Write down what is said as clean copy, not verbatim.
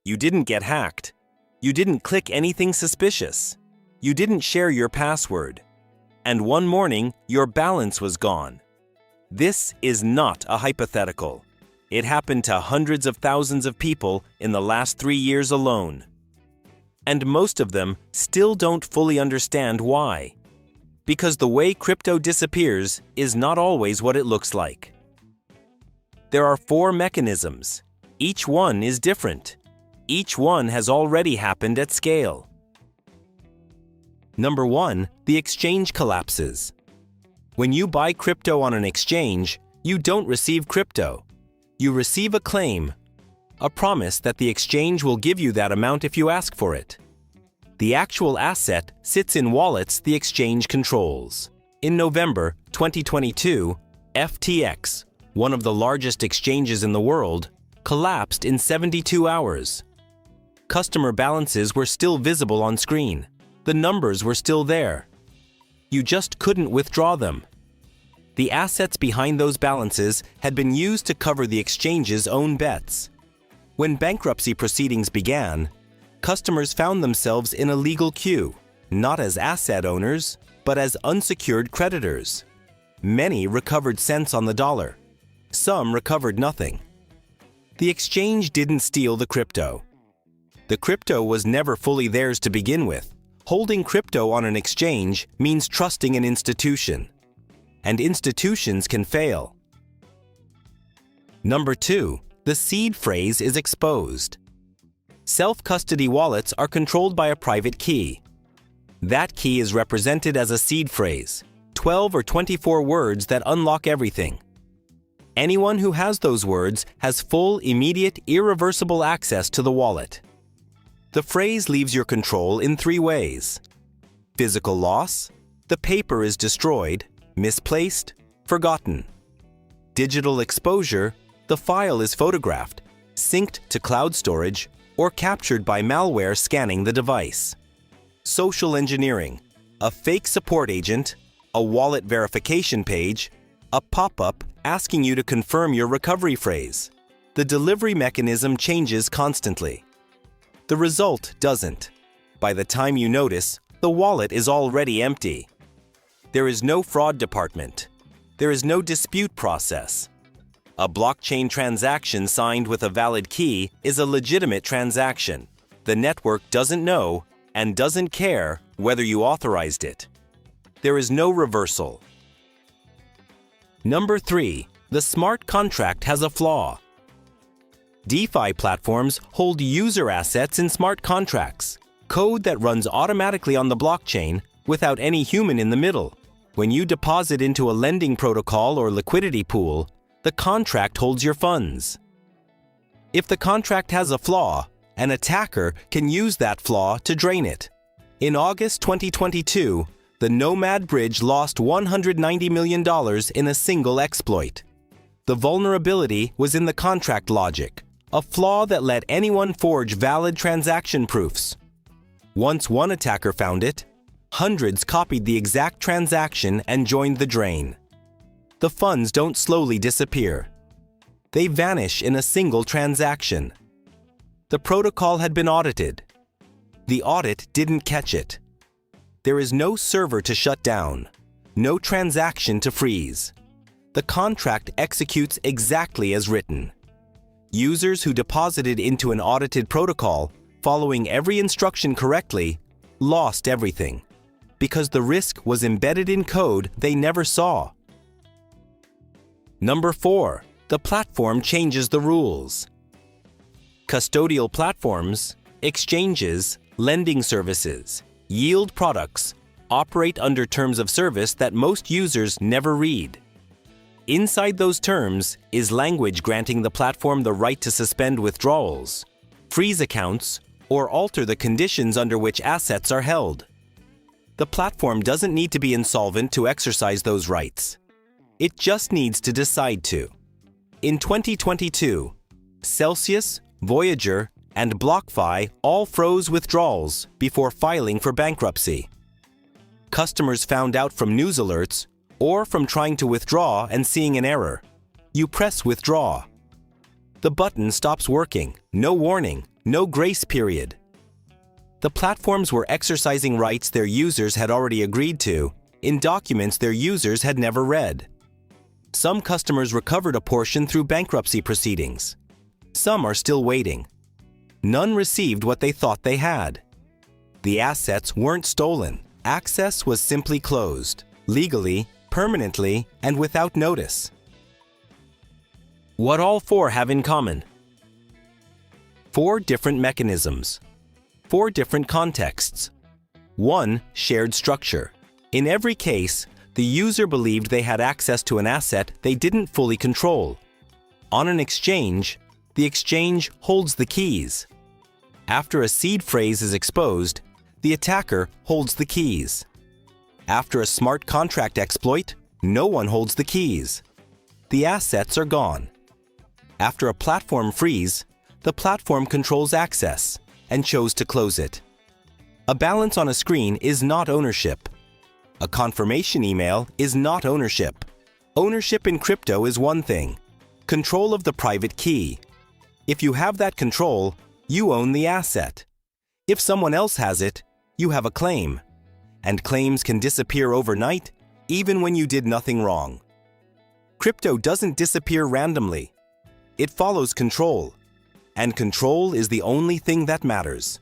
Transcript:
You didn't get hacked. You didn't click anything suspicious. You didn't share your password. And one morning, your balance was gone. This is not a hypothetical. It happened to hundreds of thousands of people in the last 3 years alone. And most of them still don't fully understand why. Because the way crypto disappears is not always what it looks like. There are 4 mechanisms. Each one is different. Each one has already happened at scale. Number 1, the exchange collapses. When you buy crypto on an exchange, you don't receive crypto. You receive a claim, a promise that the exchange will give you that amount if you ask for it. The actual asset sits in wallets the exchange controls. In November 2022, FTX, one of the largest exchanges in the world, collapsed in 72 hours. Customer balances were still visible on screen. The numbers were still there. You just couldn't withdraw them. The assets behind those balances had been used to cover the exchange's own bets. When bankruptcy proceedings began, customers found themselves in a legal queue, not as asset owners, but as unsecured creditors. Many recovered cents on the dollar. Some recovered nothing. The exchange didn't steal the crypto. The crypto was never fully theirs to begin with. Holding crypto on an exchange means trusting an institution. And institutions can fail. Number 2, the seed phrase is exposed. Self-custody wallets are controlled by a private key. That key is represented as a seed phrase, 12 or 24 words that unlock everything. Anyone who has those words has full, immediate, irreversible access to the wallet. The phrase leaves your control in 3 ways. Physical loss, the paper is destroyed, misplaced, forgotten. Digital exposure, the file is photographed, synced to cloud storage, or captured by malware scanning the device. Social engineering, a fake support agent, a wallet verification page, a pop-up asking you to confirm your recovery phrase. The delivery mechanism changes constantly. The result doesn't. By the time you notice, the wallet is already empty. There is no fraud department. There is no dispute process. A blockchain transaction signed with a valid key is a legitimate transaction. The network doesn't know and doesn't care whether you authorized it. There is no reversal. Number 3, the smart contract has a flaw. DeFi platforms hold user assets in smart contracts, code that runs automatically on the blockchain without any human in the middle. When you deposit into a lending protocol or liquidity pool, the contract holds your funds. If the contract has a flaw, an attacker can use that flaw to drain it. In August 2022, the Nomad Bridge lost $190 million in a single exploit. The vulnerability was in the contract logic, a flaw that let anyone forge valid transaction proofs. Once one attacker found it, hundreds copied the exact transaction and joined the drain. The funds don't slowly disappear. They vanish in a single transaction. The protocol had been audited. The audit didn't catch it. There is no server to shut down, no transaction to freeze. The contract executes exactly as written. Users who deposited into an audited protocol, following every instruction correctly, lost everything, because the risk was embedded in code they never saw. Number 4, the platform changes the rules. Custodial platforms, exchanges, lending services, yield products operate under terms of service that most users never read. Inside those terms is language granting the platform the right to suspend withdrawals, freeze accounts, or alter the conditions under which assets are held. The platform doesn't need to be insolvent to exercise those rights. It just needs to decide to. In 2022, Celsius, Voyager, and BlockFi all froze withdrawals before filing for bankruptcy. Customers found out from news alerts or from trying to withdraw and seeing an error. You press withdraw. The button stops working. No warning, no grace period. The platforms were exercising rights their users had already agreed to in documents their users had never read. Some customers recovered a portion through bankruptcy proceedings. Some are still waiting. None received what they thought they had. The assets weren't stolen. Access was simply closed, legally, permanently, and without notice. What all four have in common? 4 different mechanisms. 4 different contexts. 1 shared structure. In every case, the user believed they had access to an asset they didn't fully control. On an exchange, the exchange holds the keys. After a seed phrase is exposed, the attacker holds the keys. After a smart contract exploit, no one holds the keys. The assets are gone. After a platform freeze, the platform controls access and chose to close it. A balance on a screen is not ownership. A confirmation email is not ownership. Ownership in crypto is one thing, control of the private key. If you have that control, you own the asset. If someone else has it, you have a claim. And claims can disappear overnight, even when you did nothing wrong. Crypto doesn't disappear randomly. It follows control. And control is the only thing that matters.